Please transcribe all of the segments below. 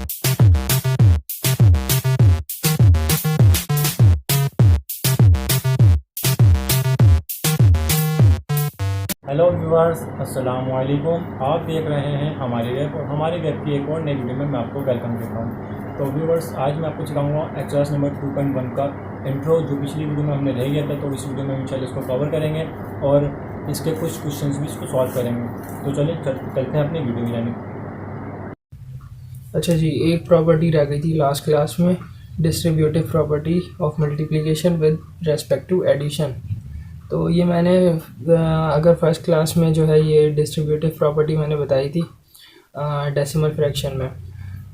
Hello viewers, अस्सलाम वालेकुम। आप देख रहे हैं हमारी वेब और हमारी वेब की एक और नई वीडियो में मैं आपको वेलकम करता हूँ। तो व्यूअर्स, आज मैं आपको सिखाऊंगा एक्सरसाइज नंबर 2.1 का इंट्रो, जो पिछली वीडियो में हमने रह गया था। तो इस वीडियो में इंशाल्लाह इसको कवर करेंगे और इसके कुछ क्वेश्चंस भी इसको सॉल्व करेंगे। तो चलिए चलते हैं अपनी वीडियो में जाने। अच्छा जी, एक प्रॉपर्टी रह गई थी लास्ट क्लास में, distributive property of multiplication with respect to addition. तो ये मैंने अगर फर्स्ट क्लास में जो है ये डिस्ट्रीब्यूटिव प्रॉपर्टी मैंने बताई थी डेसिमल फ्रैक्शन में।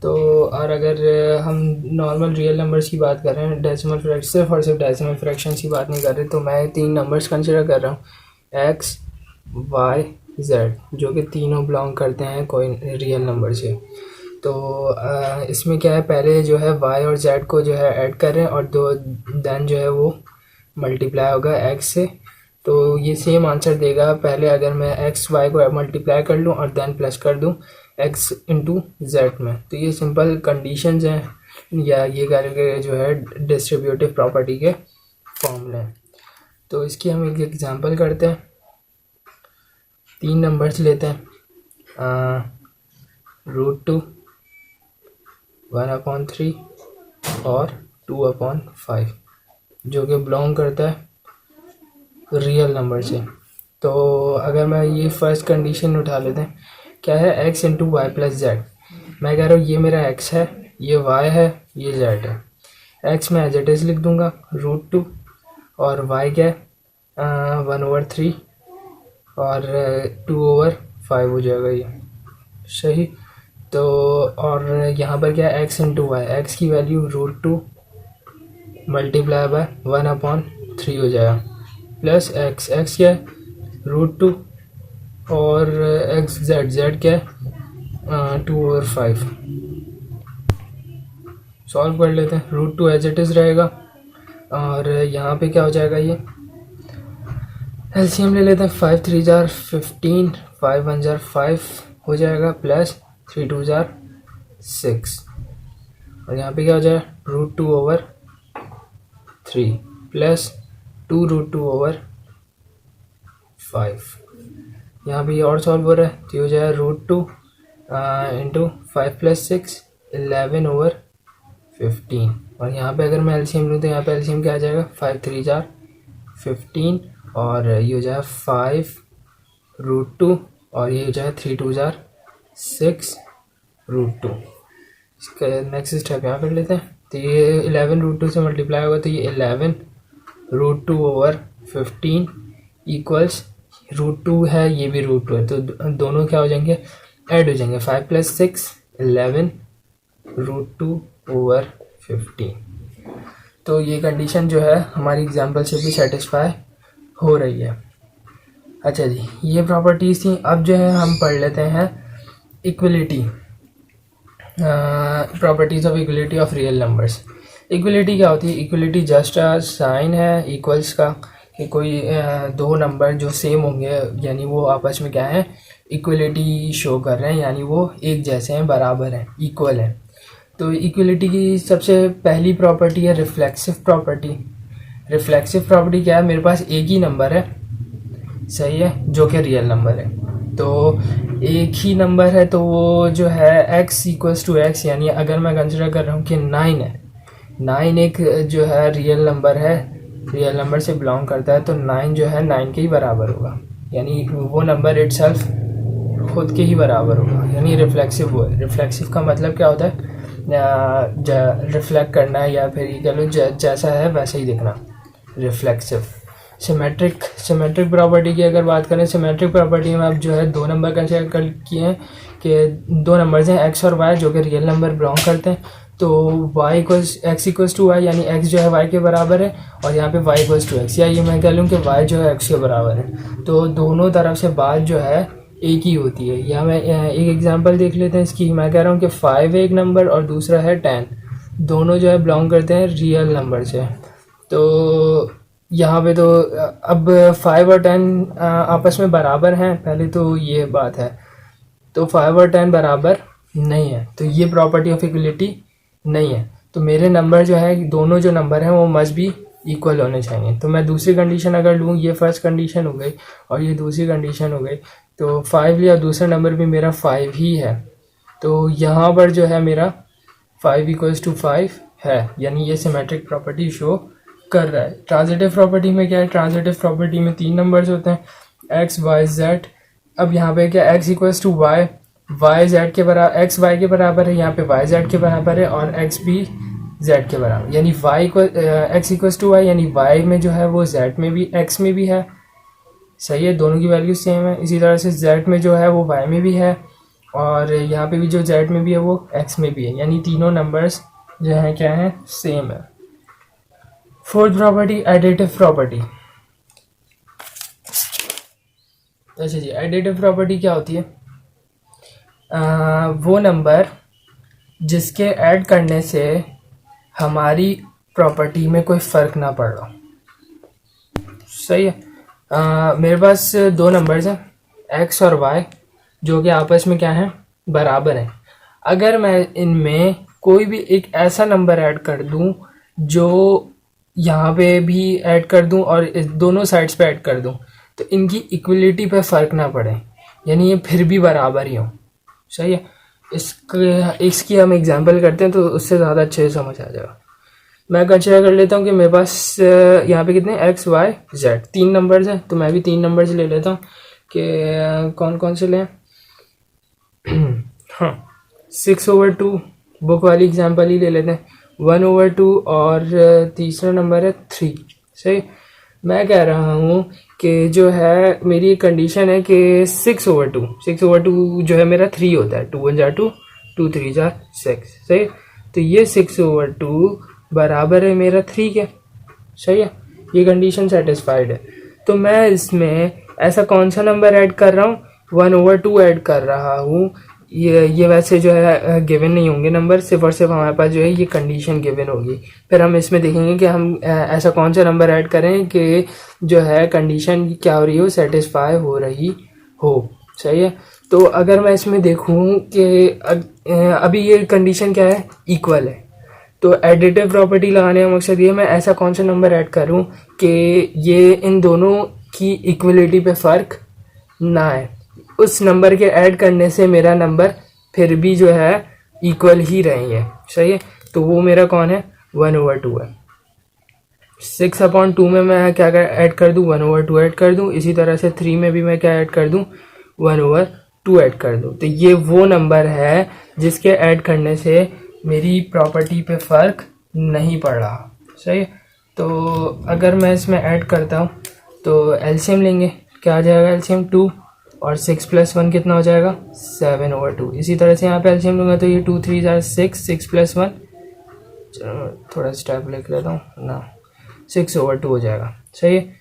तो और अगर हम नॉर्मल रियल नंबर्स की बात कर रहे हैं, डेसिमल फ्रैक्शन सिर्फ और सिर्फ डेसिमल फ्रैक्शन की बात नहीं कर रहे, तो मैं 3 नंबर्स कंसिडर कर रहा हूँ, एक्स, वाई, जेड, जो कि तीनों बिलोंग करते हैं कोई रियल नंबर से। तो इसमें क्या है, पहले जो है y और z को जो है ऐड कर रहे हैं और देन जो है वो मल्टीप्लाई होगा x से। तो ये सेम आंसर देगा। पहले अगर मैं x y को मल्टीप्लाई कर लूँ और देन प्लस कर दूँ x इंटू जेड में, तो ये सिंपल कंडीशंस हैं या ये करके जो है डिस्ट्रीब्यूटिव प्रॉपर्टी के फॉर्मूले हैं। तो इसकी हम एक एग्जांपल करते हैं। 3 नंबर्स लेते हैं, √2, 1/3 और 2/5, जो कि बिलोंग करता है रियल नंबर से। तो अगर मैं ये फर्स्ट कंडीशन उठा लेते हैं, क्या है, x into Y plus Z. मैं कह रहा हूँ ये मेरा x है, ये y है, ये z है। x मैं एज इट इज़ लिख दूंगा √2 और y क्या है 1/3 और 2/5 हो जाएगा ये सही। तो और यहाँ पर क्या है, x इंटू वाई, एक्स की वैल्यू √2 मल्टीप्लाई बाय 1/3 हो जाएगा, प्लस x क्या है √2 और z क्या है 2/5। सॉल्व कर लेते हैं। √2 एज इट इज़ रहेगा और यहाँ पे क्या हो जाएगा, ये एलसीएम ले लेते हैं। 5 3 जार 15, 5 1 जार 5 हो जाएगा, प्लस 3 2 जार 6 और यहाँ पे क्या हो जाएगा √2/3 प्लस 2√2/5। यहाँ पे ये और सॉल्व हो रहा है, तो ये हो जाएगा √2 इंटू 5 प्लस 6 11/15। और यहाँ पे अगर मैं एलसीएम लूँ तो यहाँ पे एलसीएम क्या आ जाएगा, 5 3 जार 15 और ये हो जाएगा 5√2 और ये हो जाएगा 3 2 जार 6√2। इसका नेक्स्ट स्टेप यहाँ कर लेते हैं। तो ये 11√2 से मल्टीप्लाई होगा, तो ये 11√2/15 इक्वल्स √2 है, ये भी √2 है, तो दोनों क्या हो जाएंगे, ऐड हो जाएंगे। 5 प्लस 6 11√2/15। तो ये कंडीशन जो है हमारी एग्जाम्पल से भी सेटिस्फाई हो रही है। अच्छा जी, ये प्रॉपर्टीज़ थी। अब जो है हम पढ़ लेते हैं equality, properties of equality of real numbers. Equality क्या होती है, इक्वलिटी जस्ट साइन है इक्वल्स का, कि कोई दो नंबर जो सेम होंगे यानी वो आपस में क्या है, इक्वलिटी शो कर रहे हैं, यानी वो एक जैसे हैं, बराबर हैं, इक्वल हैं। तो इक्वलिटी की सबसे पहली प्रॉपर्टी है रिफ्लेक्सिव प्रॉपर्टी। रिफ्लेक्सिव प्रॉपर्टी क्या है, मेरे पास एक ही नंबर है, सही है, जो कि रियल नंबर है। तो एक ही नंबर है तो वो जो है x इक्वल्स टू x, यानी अगर मैं कंसिडर कर रहा हूँ कि 9 है, 9 एक जो है रियल नंबर है, रियल नंबर से बिलोंग करता है, तो 9 जो है 9 के ही बराबर होगा, यानी वो नंबर इटसेल्फ खुद के ही बराबर होगा, यानी रिफ्लेक्सिव हुआ है। रिफ्लेक्सिव का मतलब क्या होता है, रिफ्लेक्ट करना है, या फिर ये कह लो जैसा है वैसे ही दिखना, रिफ्लेक्सिव। सिमेट्रिक प्रॉपर्टी की अगर बात करें, सिमेट्रिक प्रॉपर्टी में अब जो है दो नंबर कंसिडर कर किए हैं कि दो नंबर्स हैं x और y, जो कि रियल नंबर बिलोंग करते हैं। तो x इक्वल्स टू वाई, यानी x जो है y के बराबर है, और यहाँ पे y इक्वल्स टू x, या ये मैं कह लूँ कि y जो है x के बराबर है। तो दोनों तरफ से बात जो है एक ही होती है। या मैं एक एग्जांपल देख लेते हैं इसकी। मैं कह रहा हूँ कि 5 एक नंबर और दूसरा है 10, दोनों जो है बिलोंग करते हैं रियल नंबर से। तो यहाँ पे तो अब 5 और 10 आपस में बराबर हैं, पहले तो ये बात है। तो 5 और 10 बराबर नहीं है, तो ये प्रॉपर्टी ऑफ इक्वलिटी नहीं है। तो मेरे नंबर जो है, दोनों जो नंबर हैं वो मस्ट भी इक्वल होने चाहिए। तो मैं दूसरी कंडीशन अगर लूँ, ये फर्स्ट कंडीशन हो गई और ये दूसरी कंडीशन हो गई, तो 5 लिया, दूसरा नंबर भी मेरा 5 ही है, तो यहाँ पर जो है मेरा 5 इक्वल्स टू 5 है, यानी ये सिमेट्रिक प्रॉपर्टी शो कर रहा है। ट्रांजिटिव प्रॉपर्टी में क्या है, ट्रांजिटिव प्रॉपर्टी में 3 नंबर्स होते हैं, x y z। अब यहाँ पे क्या, x equals to y, y z के बराबर, x y के बराबर है, यहाँ पे y z के बराबर है, और x भी z के बराबर, यानी x इक्वल्स टू y, यानी y में जो है वो z में भी x में भी है, सही है, दोनों की वैल्यू सेम है। इसी तरह से z में जो है वो y में भी है, और यहाँ पे भी जो z में भी है वो x में भी है, यानी तीनों नंबर्स जो हैं क्या है, सेम है। Fourth property, additive property. अच्छा जी, एडिटिव प्रॉपर्टी क्या होती है, वो नंबर जिसके ऐड करने से हमारी प्रॉपर्टी में कोई फ़र्क ना पड़ रहा, सही है। मेरे पास 2 नंबर्स हैं x और y, जो कि आपस में क्या है, बराबर हैं। अगर मैं इनमें कोई भी एक ऐसा नंबर ऐड कर दूं जो यहाँ पे भी ऐड कर दूं और दोनों साइड्स पे ऐड कर दूं, तो इनकी इक्वलिटी पे फ़र्क ना पड़े, यानी ये फिर भी बराबर ही हों, सही है। इसकी हम एग्जांपल करते हैं तो उससे ज़्यादा अच्छे से समझ आ जाएगा। मैं कंसिडर कर लेता हूँ कि मेरे पास यहाँ पे कितने x y z 3 नंबर्स हैं, तो मैं भी 3 नंबर्स ले लेता हूँ कि कौन कौन से लें। हाँ, 6/2 बुक वाली एग्जांपल ही ले लेते हैं, 1/2, और तीसरा नंबर है 3, सही। मैं कह रहा हूँ कि जो है मेरी कंडीशन है कि 6/2 जो है मेरा 3 होता है, 2 1 जार 2, 2 3 जार 6, सही। तो ये 6/2 बराबर है मेरा 3 के, सही है, ये कंडीशन सेटिस्फाइड है। तो मैं इसमें ऐसा कौन सा नंबर ऐड कर रहा हूँ, 1/2 ऐड कर रहा हूँ। ये वैसे जो है गिवन नहीं होंगे नंबर, सिर्फ और सिर्फ हमारे पास जो है ये कंडीशन गिवन होगी। फिर हम इसमें देखेंगे कि हम ऐसा कौन सा नंबर ऐड करें कि जो है कंडीशन क्या हो रही हो, सेटिस्फाई हो रही हो, सही है। तो अगर मैं इसमें देखूँ कि अभी ये कंडीशन क्या है, इक्वल है, तो एडिटिव प्रॉपर्टी लगाने का मकसद ये, मैं ऐसा कौन सा नंबर ऐड करूं कि ये इन दोनों की इक्वलिटी पे फ़र्क ना है, उस नंबर के ऐड करने से मेरा नंबर फिर भी जो है इक्वल ही रहेंगे, सही है। तो वो मेरा कौन है, 1/2 है। 6/2 में मैं क्या ऐड कर दूं, 1/2 ऐड कर दूं। इसी तरह से 3 में भी मैं क्या ऐड कर दूं, 1/2 ऐड कर दूं। तो ये वो नंबर है जिसके ऐड करने से मेरी प्रॉपर्टी पे फ़र्क नहीं पड़ रहा, सही है। तो अगर मैं इसमें ऐड करता हूँ तो एलसीएम लेंगे, क्या आ जाएगा एलसीएम, 2 और 6 + 1 कितना हो जाएगा, 7/2। इसी तरह से यहाँ पे एलसीएम लूँगा तो ये 2 3 जार 6, 6 + 1, चलो थोड़ा स्टेप लिख लेता हूँ ना, 6/2 हो जाएगा, सही है।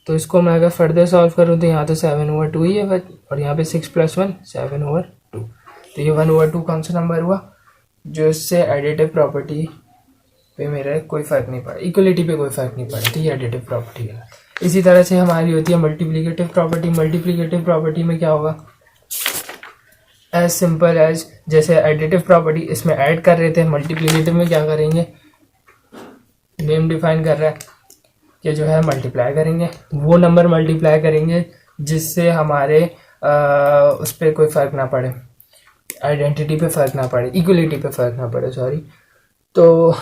तो इसको मैं अगर फर्दर सॉल्व करूँ तो यहाँ तो 7/2 ही है, और यहाँ पे 6 + 1 7/2। तो ये 1/2 कौन सा नंबर हुआ, जो इससे एडिटिव प्रॉपर्टी पे मेरा कोई फ़र्क नहीं पड़ा, इक्वलिटी पे कोई फ़र्क नहीं पड़ा, तो ये एडिटिव प्रॉपर्टी है। इसी तरह से हमारी होती है मल्टीप्लिकेटिव प्रॉपर्टी। मल्टीप्लिकेटिव प्रॉपर्टी में क्या होगा, एज सिंपल एज जैसे एडिटिव प्रॉपर्टी इसमें ऐड कर रहे थे, मल्टीप्लिकेटिव में क्या करेंगे, नेम डिफाइन कर रहा है कि जो है मल्टीप्लाई करेंगे, वो नंबर मल्टीप्लाई करेंगे जिससे हमारे उस पर कोई फ़र्क ना पड़े, आइडेंटिटी पे फ़र्क ना पड़े, इक्वलिटी पे फ़र्क ना पड़े, सॉरी। तो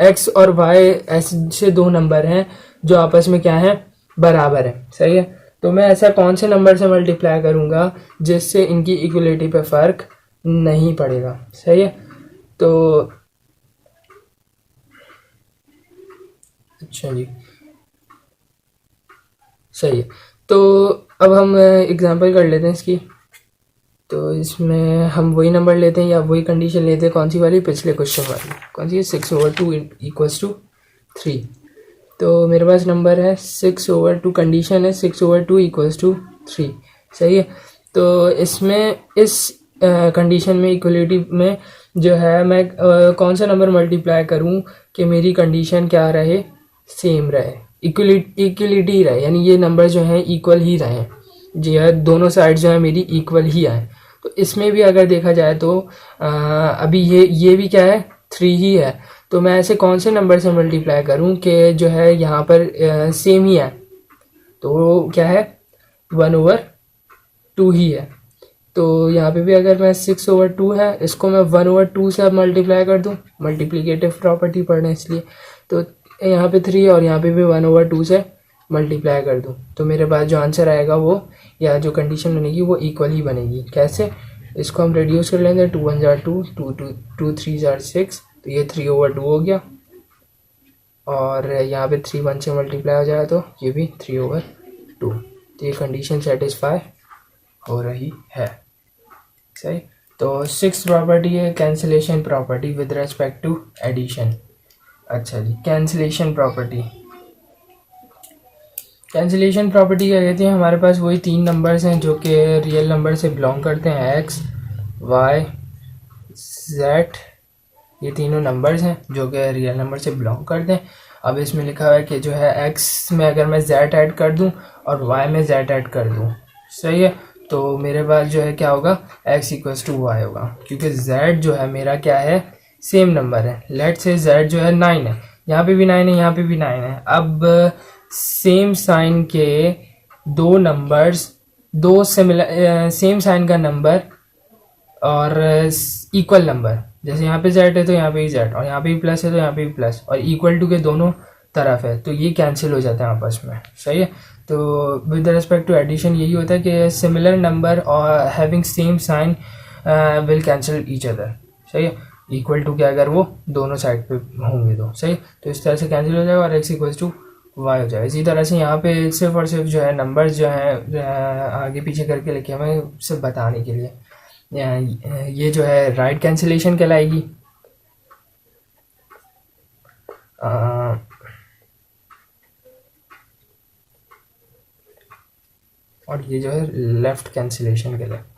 x और y ऐसे 2 नंबर हैं जो आपस में क्या है, बराबर है, सही है। तो मैं ऐसा कौन से नंबर से मल्टीप्लाई करूँगा जिससे इनकी इक्वलिटी पे फ़र्क नहीं पड़ेगा, सही है। तो अच्छा जी, सही है। तो अब हम एग्जांपल कर लेते हैं इसकी। तो इसमें हम वही नंबर लेते हैं या वही कंडीशन लेते हैं, कौन सी वाली, पिछले क्वेश्चन वाली, कौन सी है, 6/2 = 3। तो मेरे पास नंबर है 6/2, कंडीशन है 6/2 = 3, सही है। तो इसमें इस कंडीशन में इक्वलिटी में जो है मैं कौन सा नंबर मल्टीप्लाई करूं कि मेरी कंडीशन क्या रहे, सेम रहे, इक्वलिटी रहे, यानी ये नंबर जो हैं इक्वल ही रहें, जी है, दोनों साइड जो है मेरी इक्वल ही आए। तो इसमें भी अगर देखा जाए तो अभी ये भी क्या है 3 ही है, तो मैं ऐसे कौन से नंबर से मल्टीप्लाई करूं कि जो है यहाँ पर सेम ही है, तो क्या है 1/2 ही है। तो यहाँ पे भी अगर मैं 6/2 है, इसको मैं 1/2 से अब मल्टीप्लाई कर दूँ, मल्टीप्लिकेटिव प्रॉपर्टी पढ़ना है इसलिए, तो यहाँ पे 3 और यहाँ पे भी 1/2 से मल्टीप्लाई कर दूँ, तो मेरे पास जो आंसर आएगा वो, या जो कंडीशन बनेगी वो इक्वल ही बनेगी। कैसे, इसको हम रिड्यूस कर लेंगे, 2 1 जार 2, 2 3 जार 6, तो ये 3/2 हो गया, और यहाँ पे 3 1 से मल्टीप्लाई हो जाए तो ये भी 3/2, तो ये कंडीशन सेटिस्फाई हो रही है। सही, तो 6th प्रॉपर्टी है cancellation property with respect to addition. अच्छा जी, कैंसिलेशन प्रॉपर्टी, कैंसिलेशन प्रॉपर्टी क्या कहती है, हमारे पास वही 3 नंबर्स हैं जो कि रियल नंबर से बिलोंग करते हैं, x y z, ये तीनों नंबर्स हैं जो कि रियल नंबर से बिलोंग करते हैं। अब इसमें लिखा हुआ है कि जो है x में अगर मैं z ऐड कर दूं और y में z ऐड कर दूं, सही है, तो मेरे पास जो है क्या होगा, x = y होगा, क्योंकि z जो है मेरा क्या है, सेम नंबर है। लेट से z जो है 9 है, यहाँ पे भी 9 है, यहाँ पे भी 9 है। अब सेम साइन के दो नंबर्स, दो सिमिलर सेम साइन का नंबर और इक्वल नंबर, जैसे यहाँ पे z है तो यहाँ पे भी z, और यहाँ पे भी प्लस है तो यहाँ पे भी प्लस, और इक्वल टू के दोनों तरफ है, तो ये कैंसिल हो जाता है आपस में। सही है, तो विद रिस्पेक्ट टू एडिशन यही होता है कि सिमिलर नंबर और having same sign will cancel each other. सही है, इक्वल टू के अगर वो दोनों साइड पे होंगे तो, सही, तो इस तरह से कैंसिल हो जाएगा और x = y हो जाएगा। इसी तरह से यहाँ पे सिर्फ और सिर्फ जो है नंबर्स जो है आगे पीछे करके लिखे हमें सिर्फ बताने के लिए, ये जो है राइट कैंसिलेशन कहलाएगी। और ये जो है लेफ्ट कैंसिलेशन कहलाएगी।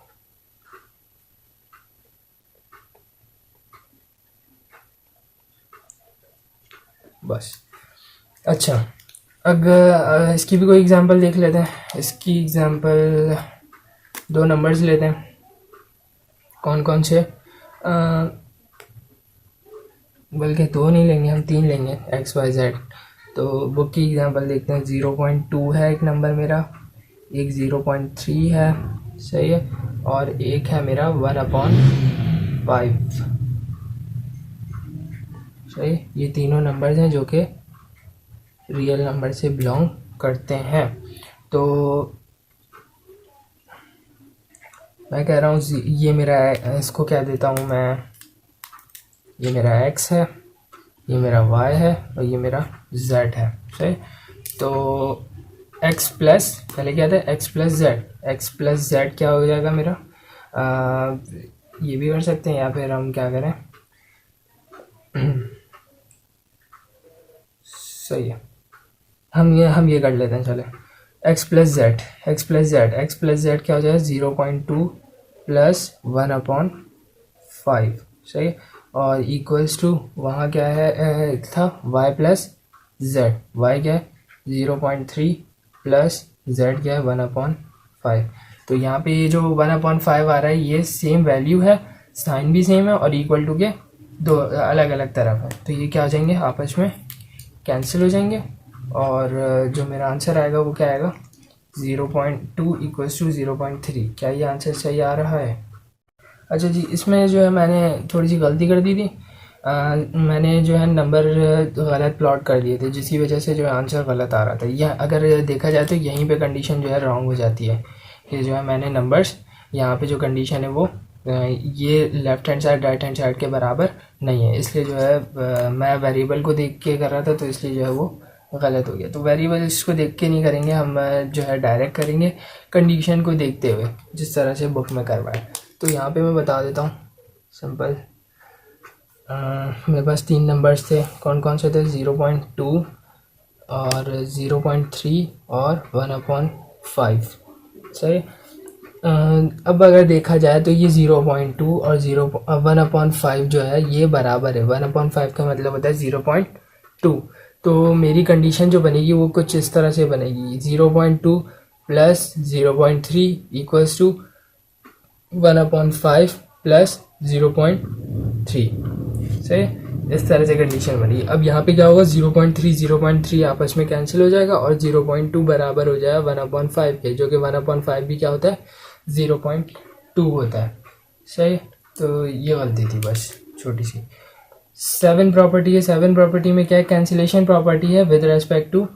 बस, अच्छा, अगर इसकी भी कोई एग्जांपल देख लेते हैं। इसकी एग्जांपल 2 नंबर्स लेते हैं, कौन कौन से, बल्कि 2 नहीं लेंगे, हम 3 लेंगे, x y z। तो बुक की एग्जांपल देखते हैं। 0.2 है एक नंबर मेरा, एक 0.3 है, सही है, और एक है मेरा 1/5। सही, ये तीनों नंबर्स हैं जो कि रियल नंबर से बिलोंग करते हैं। तो मैं कह रहा हूँ ये मेरा, इसको क्या देता हूँ मैं, ये मेरा x है, ये मेरा y है, और ये मेरा z है। सही, तो x प्लस, पहले क्या था, x प्लस z क्या हो जाएगा मेरा, ये भी कर सकते हैं, या फिर हम क्या करें, सही है, हम ये कर लेते हैं, चले, x प्लस z क्या हो जाएगा, 0.2 + 1/5। सही, और इक्वल्स टू वहाँ क्या है था, y प्लस z, y क्या है 0.3 + z क्या है 1/5। तो यहाँ पे ये जो 1/5 आ रहा है, ये सेम वैल्यू है, साइन भी सेम है, और इक्वल टू के दो अलग अलग तरफ है, तो ये क्या हो जाएंगे, आपस में कैंसिल हो जाएंगे, और जो मेरा आंसर आएगा वो क्या आएगा, 0.2 = 0.3। क्या ये आंसर सही आ रहा है? अच्छा जी, इसमें जो है मैंने थोड़ी सी गलती कर दी थी, मैंने जो है नंबर गलत प्लॉट कर दिए थे, जिसकी वजह से जो है आंसर गलत आ रहा था। यह अगर देखा जाए तो यहीं पे कंडीशन जो है रॉन्ग हो जाती है, कि जो है मैंने नंबर्स यहाँ पे जो कंडीशन है वो ये left hand side right hand side के बराबर नहीं है, इसलिए जो है मैं वेरिएबल को देख के कर रहा था, तो इसलिए जो है वो गलत हो गया। तो वेरिएबल्स को देख के नहीं करेंगे हम, जो है डायरेक्ट करेंगे कंडीशन को देखते हुए, जिस तरह से बुक में करवाए। तो यहाँ पे मैं बता देता हूँ सिंपल, मेरे पास 3 नंबर्स थे, कौन कौन से थे, 0.2 और 0.3 और 1/5। सही, अब अगर देखा जाए तो ये 0.2 और 1/5 जो है ये बराबर है, 1/5 का मतलब होता है 0.2। तो मेरी कंडीशन जो बनेगी वो कुछ इस तरह से बनेगी, 0.2 + 0.3 = 1/5 प्लस 0.3। सही, इस तरह से कंडीशन बनी। अब यहाँ पे क्या होगा, 0.3 आपस में कैंसिल हो जाएगा और 0.2 बराबर हो जाएगा 1/5 के, जो कि 1/5 भी क्या होता है, 0.2 होता है। सही, तो ये गलती थी बस छोटी सी। 7 प्रॉपर्टी है, 7 प्रॉपर्टी में क्या है, कैंसिलेशन प्रॉपर्टी है विद रेस्पेक्ट टू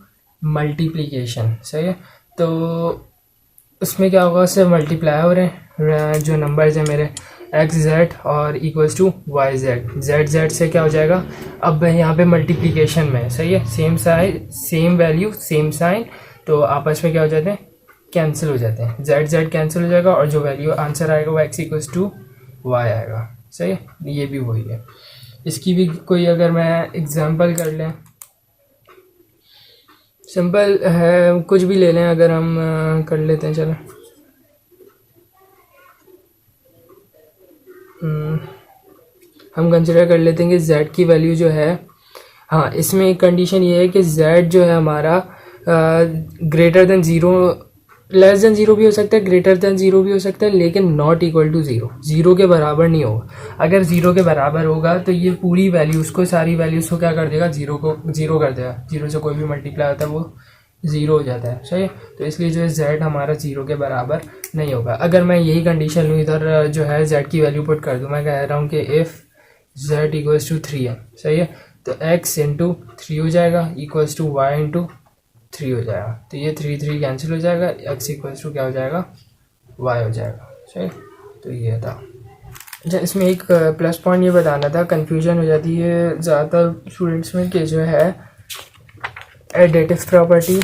मल्टीप्लिकेशन। सही है, तो उसमें क्या होगा, उससे मल्टीप्लाई हो रहे हैं जो नंबर्स हैं मेरे एक्स जेड और equals to Y Z, Z Z से क्या हो जाएगा, अब यहाँ पे मल्टीप्लिकेशन में। सही है, same sign same value same sign, तो आपस में क्या हो जाते हैं, कैंसिल हो जाते हैं, जेड जेड कैंसिल हो जाएगा और जो वैल्यू आंसर आएगा वो एक्स इक्वल्स टू वाई आएगा। सही है, ये भी वही है। इसकी भी कोई अगर मैं एग्जांपल कर लें, सिंपल है, कुछ भी ले लें अगर हम कर लेते हैं, चलो हम कंसिडर कर लेते हैं कि z की वैल्यू जो है, हाँ इसमें एक कंडीशन ये है कि z जो है हमारा greater than zero, less than zero भी हो सकता है, ग्रेटर देन ज़ीरो भी हो सकता है, लेकिन not equal to zero, zero के बराबर नहीं होगा। अगर ज़ीरो के बराबर होगा तो ये पूरी वैल्यूज़ को, सारी वैल्यूज़ को क्या कर देगा, ज़ीरो को ज़ीरो कर देगा। ज़ीरो से कोई भी मल्टीप्लाई होता है वो ज़ीरो हो जाता है। सही है, तो इसलिए जो है z हमारा ज़ीरो के बराबर नहीं होगा। अगर मैं यही कंडीशन लूँ, इधर जो है z की वैल्यू पुट कर दूँ, मैं कह रहा हूँ कि इफ़ z इक्वल्स टू 3 है। सही है, तो x इंटू 3 हो जाएगा इक्वल्स टू y इंटू 3 हो जाएगा, तो ये 3 कैंसिल हो जाएगा, x इक्वल्स टू क्या हो जाएगा, y हो जाएगा। सही, तो ये था। अच्छा, इसमें एक प्लस पॉइंट ये बताना था, कन्फ्यूजन हो जाती है ज़्यादातर स्टूडेंट्स में कि जो है एडिटिव प्रॉपर्टी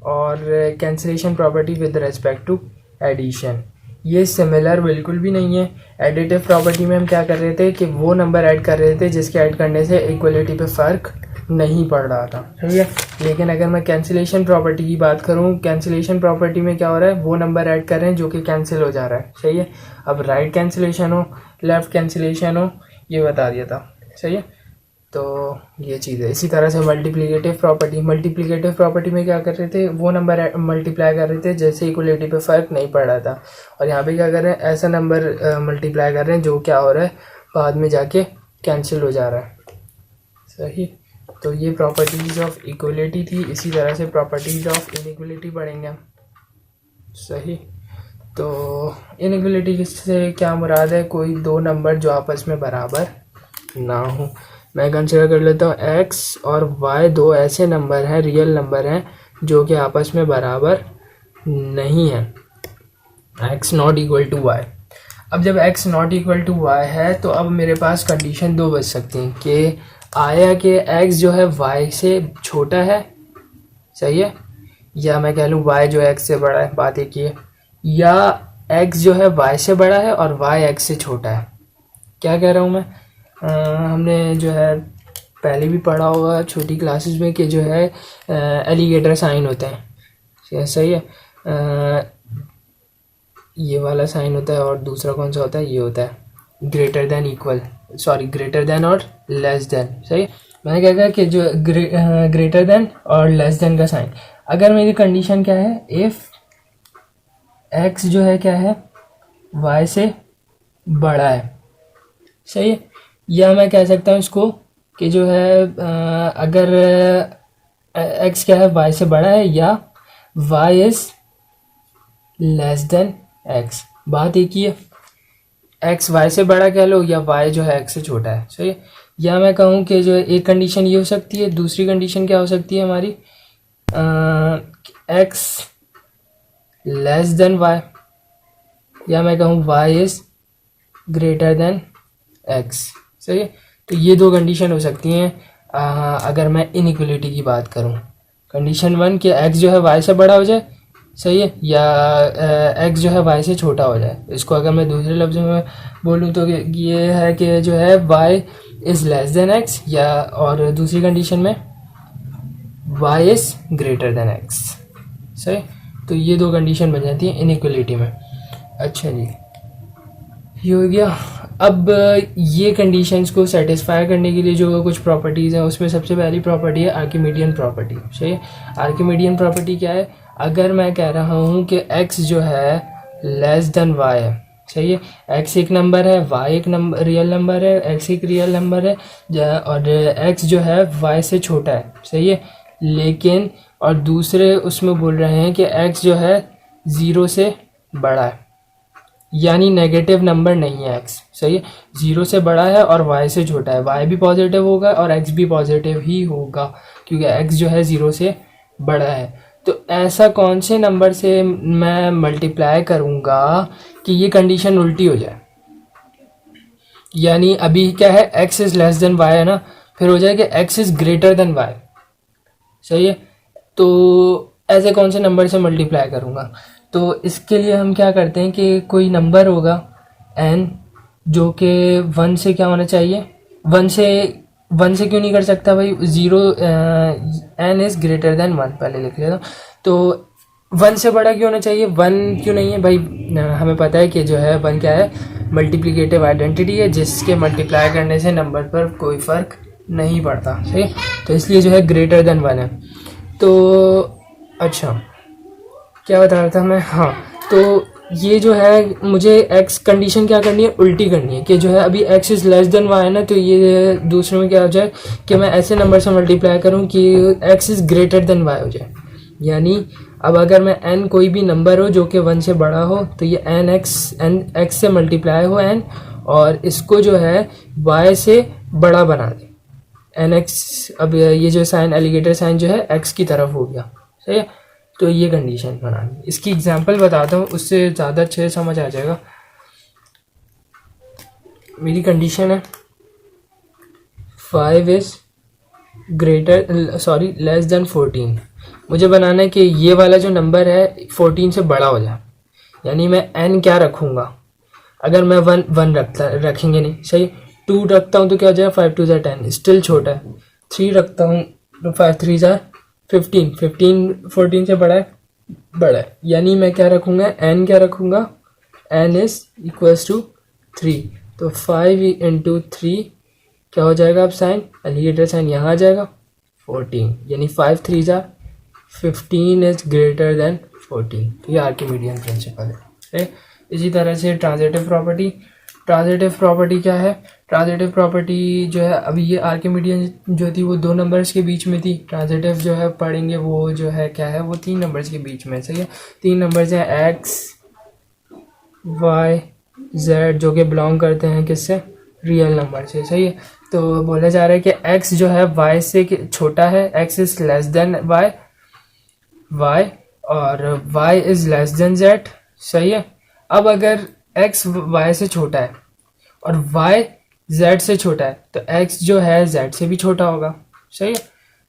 और cancellation property with respect to addition, ये सिमिलर बिल्कुल भी नहीं है। एडिटिव प्रॉपर्टी में हम क्या कर रहे थे कि वो नंबर ऐड कर रहे थे जिसके ऐड करने से इक्वलिटी पे फ़र्क नहीं पड़ रहा था। ठीक है, लेकिन अगर मैं कैंसिलेशन प्रॉपर्टी की बात करूं, कैंसिलेशन प्रॉपर्टी में क्या हो रहा है, वो नंबर ऐड कर रहे हैं जो कि कैंसिल हो जा रहा है। सही है, अब राइट कैंसिलेशन हो, लेफ़्ट कैंसिलेशन हो, ये बता दिया था। सही है, तो ये चीज़ है। इसी तरह से मल्टीप्लिकेटिव प्रॉपर्टी में क्या कर रहे थे, वो नंबर मल्टीप्लाई कर रहे थे जैसे इक्वलिटी पे फ़र्क नहीं पड़ रहा था, और यहाँ पे क्या कर रहे हैं, ऐसा नंबर मल्टीप्लाई कर रहे हैं जो क्या हो रहा है, बाद में जाके कैंसिल हो जा रहा है। सही, तो ये प्रॉपर्टीज़ ऑफ इक्वलिटी थी। इसी तरह से प्रॉपर्टीज़ ऑफ इनइक्वलिटी पढ़ेंगे हम। सही, तो इनइक्वलिटी से क्या मुराद है, कोई दो नंबर जो आपस में बराबर ना हो। मैं कंसिडर कर लेता हूँ x और y दो ऐसे नंबर हैं, रियल नंबर हैं जो कि आपस में बराबर नहीं है, x not equal to y। अब जब x not equal to y है तो अब मेरे पास कंडीशन दो बच सकती हैं कि आया कि x जो है y से छोटा है, सही है, या मैं कह लूँ y जो है x से बड़ा है, बात एक ये, या x जो है y से बड़ा है और y x से छोटा है। क्या कह रहा हूँ मैं, हमने जो है पहले भी पढ़ा होगा छोटी क्लासेस में कि जो है एलिगेटर साइन होते हैं। सही है, ये वाला साइन होता है और दूसरा कौन सा होता है, ये होता है greater than equal, sorry greater than और लेस देन। सही, मैंने क्या कहा कि जो ग्रेटर देन और लेस देन का साइन, अगर मेरी कंडीशन क्या है, इफ़ x जो है क्या है, y से बड़ा है। सही है, या मैं कह सकता हूँ इसको कि जो है अगर x क्या है, y से बड़ा है, या y is less then x, बात एक ही है, x y से बड़ा कह लो या y जो है x से छोटा है। सही है, या मैं कहूँ कि जो एक कंडीशन ये हो सकती है, दूसरी कंडीशन क्या हो सकती है हमारी, x लेस देन y, या मैं कहूँ y is greater then x। सही है, तो ये दो कंडीशन हो सकती हैं अगर मैं इनइक्वलिटी की बात करूँ। कंडीशन 1 कि x जो है y से बड़ा हो जाए, सही है, या x जो है y से छोटा हो जाए। इसको अगर मैं दूसरे लफ्ज़ों में बोलूँ तो ये है कि जो है y is less then x, या और दूसरी कंडीशन में y is greater then x। सही, तो ये दो कंडीशन बन जाती है इनइक्वलिटी में। अच्छा जी, ये हो गया। अब ये कंडीशंस को सेटिस्फाई करने के लिए जो कुछ प्रॉपर्टीज़ हैं, उसमें सबसे पहली प्रॉपर्टी है आर्किमिडियन प्रॉपर्टी। सही है, आर्किमिडियन प्रॉपर्टी क्या है, अगर मैं कह रहा हूँ कि x जो है लेस देन y है, सही है। एक्स एक नंबर है, वाई एक नंबर रियल नंबर है, एक्स एक रियल नंबर है और एक्स जो है वाई से छोटा है, सही है। लेकिन और दूसरे उसमें बोल रहे हैं कि एक्स जो है 0 से बड़ा है, यानी नेगेटिव नंबर नहीं है एक्स, सही है। 0 से बड़ा है और वाई से छोटा है, वाई भी पॉजिटिव होगा और एक्स भी पॉजिटिव ही होगा क्योंकि एक्स जो है 0 से बड़ा है। तो ऐसा कौन से नंबर से मैं मल्टीप्लाई करूँगा कि ये कंडीशन उल्टी हो जाए, यानी अभी क्या है, X is less than Y है ना, फिर हो जाएगा X is greater than Y, सही है। तो ऐसे कौन से नंबर से मल्टीप्लाई करूँगा, तो इसके लिए हम क्या करते हैं कि कोई नंबर होगा n जो कि 1 से क्या होना चाहिए, 1 से क्यों नहीं कर सकता भाई, 0 n इज़ ग्रेटर देन 1 पहले लिख लेता हूँ। तो 1 से बड़ा क्यों होना चाहिए, 1 क्यों नहीं है भाई, हमें पता है कि जो है 1 क्या है, मल्टीप्लिकेटिव आइडेंटिटी है जिसके मल्टीप्लाई करने से नंबर पर कोई फ़र्क नहीं पड़ता, सही। तो इसलिए जो है ग्रेटर देन 1 है। तो अच्छा क्या बता रहा था मैं, हाँ, तो ये जो है मुझे एक्स कंडीशन क्या करनी है, उल्टी करनी है कि जो है अभी X is less than Y है ना, तो ये दूसरे में क्या हो जाए कि मैं ऐसे नंबर से मल्टीप्लाई करूँ कि X is greater than Y हो जाए। यानी अब अगर मैं n कोई भी नंबर हो जो कि 1 से बड़ा हो तो ये n x से मल्टीप्लाई हो n, और इसको जो है y से बड़ा बना दे n x। अब ये जो साइन एलिगेटर साइन जो है x की तरफ हो गया, सही है। तो ये कंडीशन बनानी, इसकी एग्जांपल बताता हूँ, उससे ज़्यादा अच्छे से समझ आ जाएगा। मेरी कंडीशन है 5 इज़ लेस देन 14। मुझे बनाना है कि ये वाला जो नंबर है 14 से बड़ा हो जाए, यानी मैं n क्या रखूँगा, अगर मैं 1 रखेंगे नहीं, सही। 2 रखता हूँ तो क्या हो जाएगा, 5 2 ज़ा 10, स्टिल छोटा है। 3 रखता हूँ तो 5 3 ज़ा 15, 14 से बड़ा है, यानी मैं क्या रखूँगा, n क्या रखूँगा, n इज़ इक्वल्स टू 3। तो 5 इंटू 3 क्या हो जाएगा, अब साइन एलिगेटर साइन यहाँ आ जाएगा 14, यानी 5 3 ज़ा 15 इज़ ग्रेटर देन 14। तो ये आर्किमिडियन प्रिंसिपल है। इसी तरह से ट्रांजिटिव प्रॉपर्टी क्या है, ट्रांजिटिव प्रॉपर्टी जो है, अभी ये आर्किमिडियन जो थी वो 2 नंबर्स के बीच में थी, ट्रांजिटिव जो है पढ़ेंगे वो जो है क्या है, वो 3 नंबर्स के बीच में, सही है। 3 नंबर्स हैं x y z जो कि बिलोंग करते हैं किससे, रियल नंबर से, सही है। तो बोला जा रहा है कि x जो है y से छोटा है, x is less then y और y is less then z, सही है। अब अगर x y से छोटा है और y z से छोटा है तो x जो है z से भी छोटा होगा, सही है।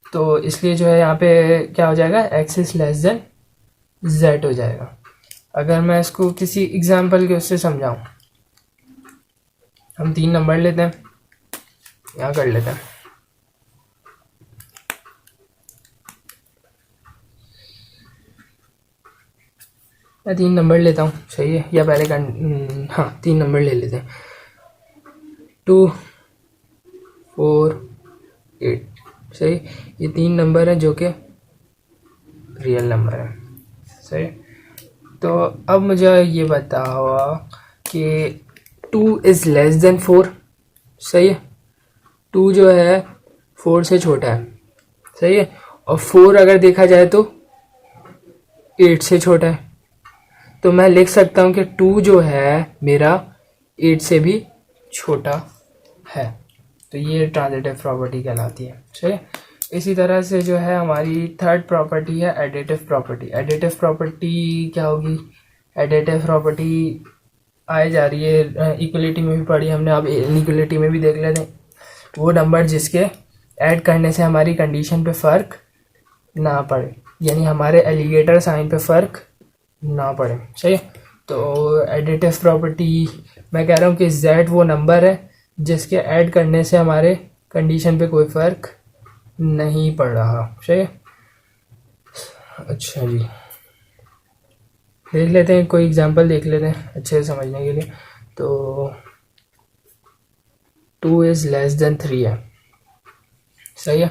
तो इसलिए जो है यहाँ पे क्या हो जाएगा, x is less then z हो जाएगा। अगर मैं इसको किसी एग्जांपल के उससे समझाऊँ, हम 3 नंबर लेते हैं, यहाँ कर लेते हैं। मैं 3 नंबर लेता हूँ, सही है, या पहले हाँ 3 नंबर ले लेते हैं, 2 4 8, सही। ये 3 नंबर हैं जो कि रियल नंबर है, सही। तो अब मुझे ये बताओ कि 2 इज़ लेस देन 4, सही है। 2 जो है 4 से छोटा है, सही है, और 4 अगर देखा जाए तो 8 से छोटा है। तो मैं लिख सकता हूँ कि 2 जो है मेरा 8 से भी छोटा है। तो ये ट्रांजिटिव प्रॉपर्टी कहलाती है, सही है। इसी तरह से जो है हमारी थर्ड प्रॉपर्टी है एडिटिव प्रॉपर्टी। एडिटिव प्रॉपर्टी क्या होगी, एडिटिव प्रॉपर्टी आई जा रही है, इक्वलिटी में भी पढ़ी हमने, अब इनइक्वलिटी में भी देख लेते हैं। वो नंबर जिसके ऐड करने से हमारी कंडीशन पे फ़र्क ना पड़े, यानी हमारे एलिगेटर साइन पे फ़र्क ना पड़े, सही है। तो एडिटिव प्रॉपर्टी मैं कह रहा हूँ कि z वो नंबर है जिसके ऐड करने से हमारे कंडीशन पे कोई फ़र्क नहीं पड़ रहा, सही है। अच्छा जी, देख लेते हैं, कोई एग्जांपल देख लेते हैं अच्छे से समझने के लिए। तो 2 इज़ लेस देन 3 है, सही है।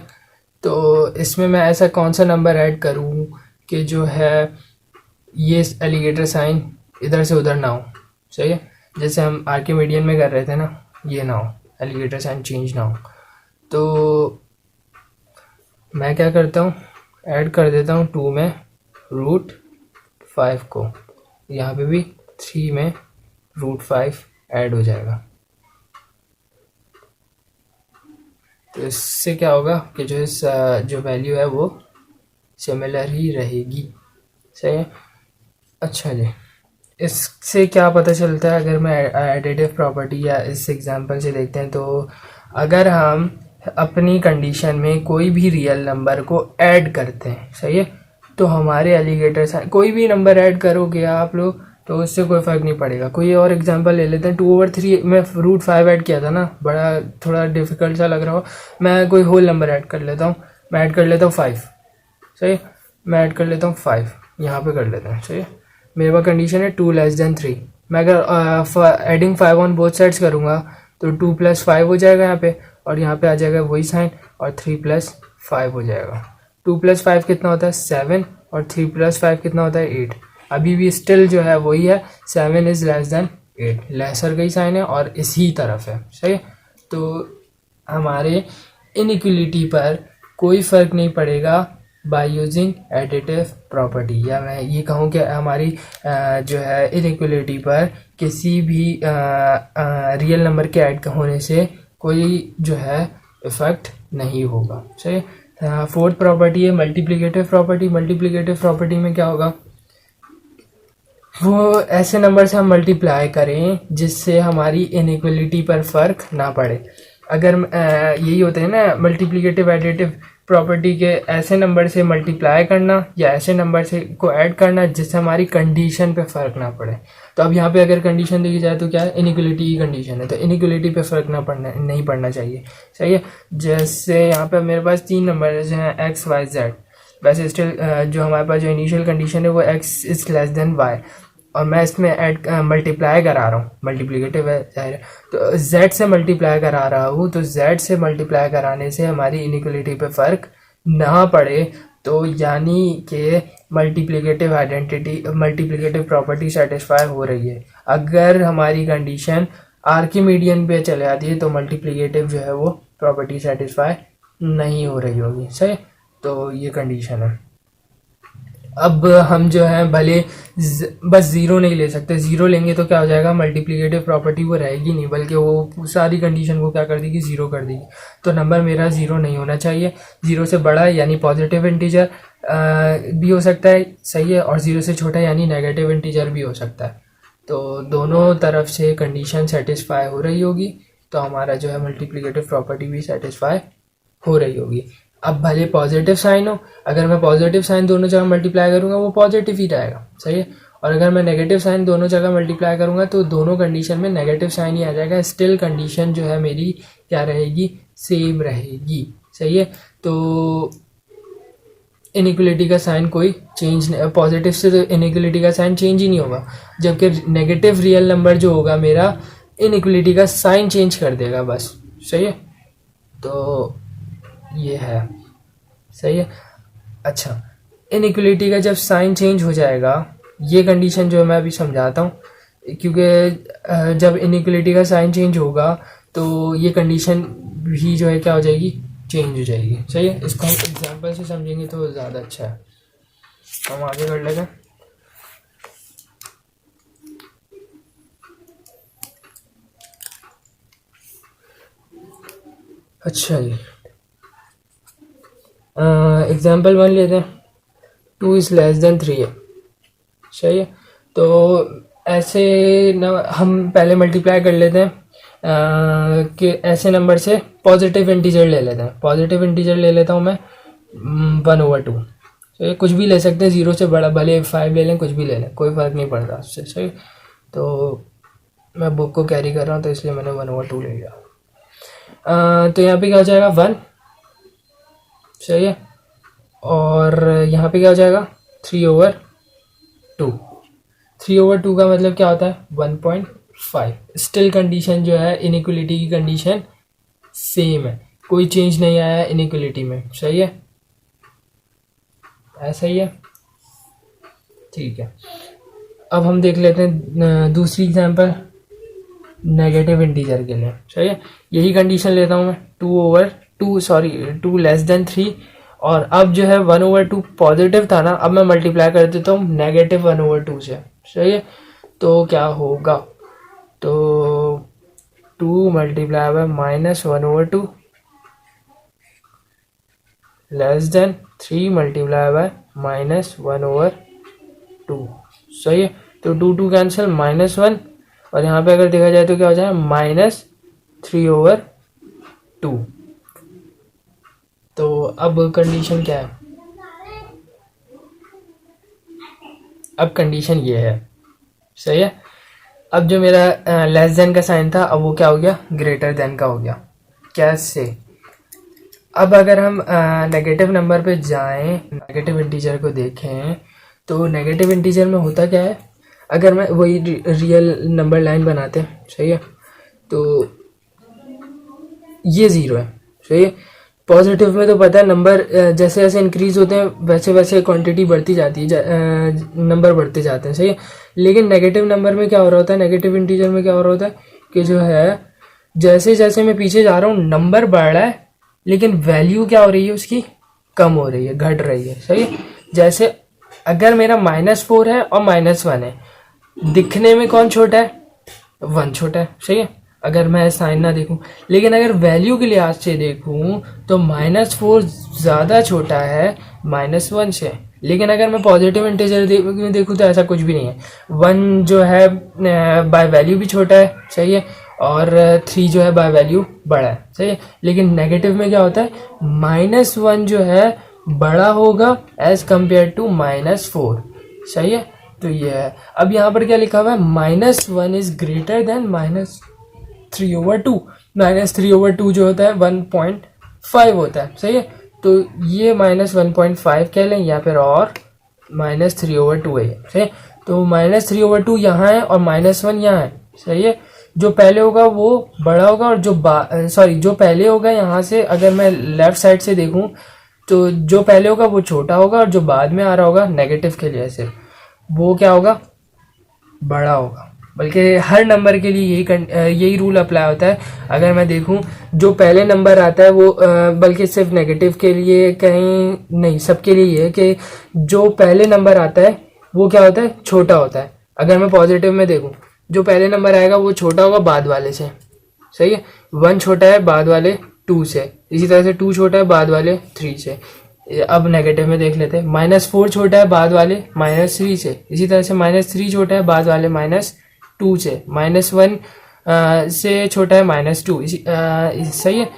तो इसमें मैं ऐसा कौन सा नंबर ऐड करूँ कि जो है ये एलिगेटर साइन इधर से उधर ना हो, सही है। जैसे हम आर्किमिडियन में कर रहे थे ना, ये ना हो, एलिगेटर साइन चेंज ना हो, तो मैं क्या करता हूँ, ऐड कर देता हूँ 2 में √5 को, यहाँ पे भी 3 में √5 ऐड हो जाएगा। तो इससे क्या होगा कि जो वैल्यू है वो सिमिलर ही रहेगी। सही है। अच्छा जी, इससे क्या पता चलता है, अगर मैं एडिटिव प्रॉपर्टी या इस एग्जांपल से देखते हैं, तो अगर हम अपनी कंडीशन में कोई भी रियल नंबर को ऐड करते हैं, सही है, तो हमारे एलिगेटर साइन, कोई भी नंबर ऐड करोगे आप लोग तो उससे कोई फ़र्क नहीं पड़ेगा। कोई और एग्जांपल ले लेते हैं, 2/3 में √5 ऐड किया था ना, बड़ा थोड़ा डिफिकल्ट सा लग रहा हो, मैं कोई होल नंबर ऐड कर लेता हूँ, मैं ऐड कर लेता हूँ 5, सही है, मैं ऐड कर लेता हूँ 5, यहाँ पे कर लेता हूँ, सही है। मेरे पास कंडीशन है 2 < 3, मैं अगर एडिंग 5 ऑन बोथ साइड्स करूँगा तो 2 + 5 हो जाएगा यहाँ पे, और यहाँ पे आ जाएगा वही साइन, और 3 + 5 हो जाएगा। 2 + 5 कितना होता है 7, और 3 + 5 कितना होता है 8। अभी भी स्टिल जो है वही है, 7 इज़ < 8, लेसर का ही साइन है और इसी तरफ है, सही है। तो हमारे इनइक्वलिटी पर कोई फ़र्क नहीं पड़ेगा बाय यूजिंग एडिटिव प्रॉपर्टी, या मैं ये कहूँ कि हमारी जो है इनइक्वलिटी पर किसी भी रियल नंबर के ऐड होने से कोई जो है इफ़ेक्ट नहीं होगा, सही। 4th प्रॉपर्टी है मल्टीप्लिकेटिव प्रॉपर्टी। मल्टीप्लिकेटिव प्रॉपर्टी में क्या होगा, वो ऐसे नंबर से हम मल्टीप्लाई करें जिससे हमारी इनइक्वलिटी पर फ़र्क ना पड़े। अगर यही होते हैं ना मल्टीप्लिकेटिव एडिटिव प्रॉपर्टी के, ऐसे नंबर से मल्टीप्लाई करना या ऐसे नंबर से को ऐड करना जिससे हमारी कंडीशन पे फ़र्क ना पड़े। तो अब यहाँ पे अगर कंडीशन देखी जाए तो क्या है, इनइक्वलिटी की कंडीशन है, तो इनइक्वलिटी पे फ़र्क नहीं पड़ना चाहिए, सही है। जैसे यहाँ पे मेरे पास 3 नंबर हैं x, y, z, वैसे स्टिल जो हमारे पास जो इनिशियल कंडीशन है वो x इज़ < y, और मैं इसमें ऐड मल्टीप्लाई करा रहा हूँ, मल्टीप्लिकेटिव है जाहिर है, तो z से मल्टीप्लाई करा रहा हूँ, तो z से मल्टीप्लाई कराने से हमारी इनइक्वलिटी पे फ़र्क ना पड़े, तो यानी कि मल्टीप्लिकेटिव प्रॉपर्टी सेटिस्फाई हो रही है। अगर हमारी कंडीशन आर्किमिडियन पे चले आती है तो मल्टीप्लिकेटिव जो है वो प्रॉपर्टी सेटिस्फाई नहीं हो रही होगी, सही। तो ये कंडीशन है। अब हम जो है भले बस ज़ीरो नहीं ले सकते, ज़ीरो लेंगे तो क्या हो जाएगा, मल्टीप्लिकेटिव प्रॉपर्टी वो रहेगी नहीं, बल्कि वो सारी कंडीशन को क्या कर देगी, ज़ीरो कर देगी। तो नंबर मेरा ज़ीरो नहीं होना चाहिए, ज़ीरो से बड़ा यानी पॉजिटिव इंटीजर भी हो सकता है, सही है, और ज़ीरो से छोटा यानी नेगेटिव इंटीजर भी हो सकता है। तो दोनों तरफ से कंडीशन सेटिस्फाई हो रही होगी, तो हमारा जो है मल्टीप्लिकेटिव प्रॉपर्टी भी सेटिस्फाई हो रही होगी। अब भले पॉजिटिव साइन हो, अगर मैं पॉजिटिव साइन दोनों जगह मल्टीप्लाई करूँगा वो पॉजिटिव ही रहेगा, सही है, और अगर मैं नेगेटिव साइन दोनों जगह मल्टीप्लाई करूँगा तो दोनों कंडीशन में नेगेटिव साइन ही आ जाएगा, स्टिल कंडीशन जो है मेरी क्या रहेगी, सेम रहेगी, सही है। तो इनइक्वलिटी का साइन कोई चेंज नहीं, पॉजिटिव से तो इनइक्वलिटी का साइन चेंज ही नहीं होगा, जबकि नेगेटिव रियल नंबर जो होगा मेरा इनइक्वलिटी का साइन चेंज कर देगा बस, सही है। तो ये है, सही है। अच्छा, इनइक्वलिटी का जब साइन चेंज हो जाएगा, ये कंडीशन जो मैं अभी समझाता हूँ, क्योंकि जब इनइक्वलिटी का साइन चेंज होगा तो ये कंडीशन भी जो है क्या हो जाएगी, चेंज हो जाएगी, सही है। इसको हम एग्जांपल से समझेंगे तो ज़्यादा अच्छा है। हम आगे कर लेंगे। अच्छा जी, एग्जाम्पल 1 लेते हैं, 2 इज़ < 3 है, सही है। तो ऐसे हम पहले मल्टीप्लाई कर लेते हैं कि ऐसे नंबर से पॉजिटिव इंटीजर ले लेते हैं, पॉजिटिव इंटीजर ले लेता हूँ मैं 1/2, तो ये कुछ भी ले सकते हैं, ज़ीरो से बड़ा, भले 5 ले लें, कुछ भी ले लें, कोई फ़र्क नहीं पड़ता उससे, सही। तो मैं बुक को कैरी कर रहा हूँ तो इसलिए मैंने 1/2 ले लिया। तो यहाँ पे क्या हो जाएगा 1, सही है, और यहाँ पे क्या हो जाएगा 3/2। 3/2 का मतलब क्या होता है 1.5। स्टिल कंडीशन जो है इनइक्वलिटी की कंडीशन सेम है, कोई चेंज नहीं आया है इनइक्वलिटी में, सही है, ऐसा ही है, ठीक है। अब हम देख लेते हैं दूसरी एग्जांपल। नेगेटिव इंटीजर के लिए। सही है, यही कंडीशन लेता हूँ मैं 2 लेस देन 3, और अब जो है 1/2 पॉजिटिव था ना, अब मैं मल्टीप्लाई कर देता हूँ -1/2 से। सही है, तो क्या होगा, तो 2 multiply by -1/2 less than 3 multiply by -1/2। सही है, तो 2 कैंसिल, -1, और यहाँ पे अगर देखा जाए तो क्या हो जाए -3/2। तो अब कंडीशन क्या है, अब कंडीशन ये है। सही है, अब जो मेरा लेस देन का साइन था, अब वो क्या हो गया, ग्रेटर देन का हो गया। कैसे, अब अगर हम नेगेटिव नंबर पे जाएं, नेगेटिव इंटीजर को देखें, तो नेगेटिव इंटीजर में होता क्या है, अगर मैं वही रियल नंबर लाइन बनाते हैं। सही है, तो ये 0 है। सही है, पॉजिटिव में तो पता है नंबर जैसे जैसे इंक्रीज होते हैं वैसे वैसे क्वांटिटी बढ़ती जाती है, नंबर बढ़ते जाते हैं। सही है, लेकिन नेगेटिव नंबर में क्या हो रहा होता है, नेगेटिव इंटीजर में क्या हो रहा होता है कि जो है जैसे जैसे मैं पीछे जा रहा हूँ नंबर बढ़ रहा है, लेकिन वैल्यू क्या हो रही है उसकी, कम हो रही है, घट रही है। सही है, जैसे अगर मेरा -4 है और -1 है, दिखने में कौन छोटा है, 1 छोटा है। सही है, अगर मैं साइन ना देखूं, लेकिन अगर वैल्यू के लिहाज से देखूं तो -4 ज़्यादा छोटा है -1 से। लेकिन अगर मैं पॉजिटिव इंटीजर देखूं तो ऐसा कुछ भी नहीं है, 1 जो है बाय वैल्यू भी छोटा है। सही है, और 3 जो है बाय वैल्यू बड़ा है। सही है, लेकिन नेगेटिव में क्या होता है, -1 जो है बड़ा होगा एज कम्पेयर टू -4। सही है, तो ये है। अब यहाँ पर क्या लिखा हुआ है, -1 इज ग्रेटर देन -3/2। -3/2 जो होता है 1.5 होता है। सही है, तो ये -1.5 कह लें या फिर और -3/2 है। सही है, तो -3/2 यहाँ है और -1 यहाँ है। सही है, जो पहले होगा वो बड़ा होगा, और जो पहले होगा यहाँ से, अगर मैं लेफ्ट साइड से देखूं तो जो पहले होगा वो छोटा होगा, और जो बाद में आ रहा होगा नेगेटिव के लिए से, वो क्या होगा, बड़ा होगा। बल्कि हर नंबर के लिए यही रूल अप्लाई होता है। अगर मैं देखूं जो पहले नंबर आता है वो बल्कि सिर्फ नेगेटिव के लिए कहीं नहीं, सबके लिए ये है कि जो पहले नंबर आता है वो क्या होता है, छोटा होता है। अगर मैं पॉजिटिव में देखूं, जो पहले नंबर आएगा वो छोटा होगा बाद वाले से। सही है, 1 छोटा है बाद वाले 2 से, इसी तरह से 2 छोटा है बाद वाले 3 से। अब नेगेटिव में देख लेते हैं, -4 छोटा है बाद वाले -3 से, इसी तरह से -3 छोटा है बाद वाले -2 से, -1 से छोटा है -2, सही है,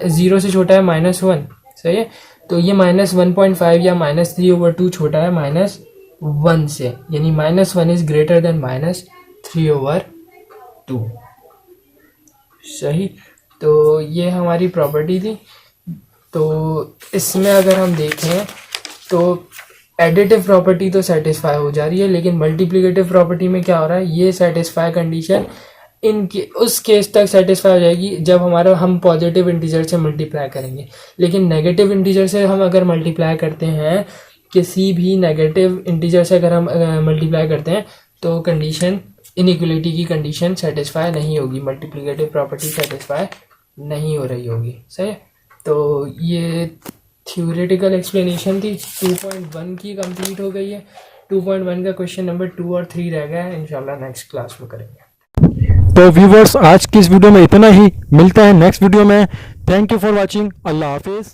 0 से छोटा है -1। सही है, तो ये -1.5 या -3/2 छोटा है -1 से, यानी -1 इज ग्रेटर देन -3/2। सही, तो ये हमारी प्रॉपर्टी थी। तो इसमें अगर हम देखें तो एडिटिव प्रॉपर्टी तो सेटिस्फाई हो जा रही है, लेकिन मल्टीप्लिकेटिव प्रॉपर्टी में क्या हो रहा है, ये सेटिस्फाई कंडीशन उस केस तक सेटिस्फाई हो जाएगी जब हम पॉजिटिव इंटीजर से मल्टीप्लाई करेंगे। लेकिन नेगेटिव इंटीजर से हम अगर मल्टीप्लाई करते हैं, किसी भी नेगेटिव इंटीजर से अगर हम मल्टीप्लाई करते हैं, तो कंडीशन इनइक्वलिटी की कंडीशन सेटिस्फाई नहीं होगी, मल्टीप्लिकेटिव प्रॉपर्टी सेटिस्फाई नहीं हो रही होगी। सही है, तो ये थ्योरेटिकल एक्सप्लेनेशन थी 2.1 की, कंप्लीट हो गई है। 2.1 का क्वेश्चन नंबर 2 और 3 रह गया है, इंशाल्लाह नेक्स्ट क्लास में करेंगे। तो व्यूवर्स, आज की इस वीडियो में इतना ही, मिलता है नेक्स्ट वीडियो में। थैंक यू फॉर वॉचिंग, अल्लाह हाफिज़।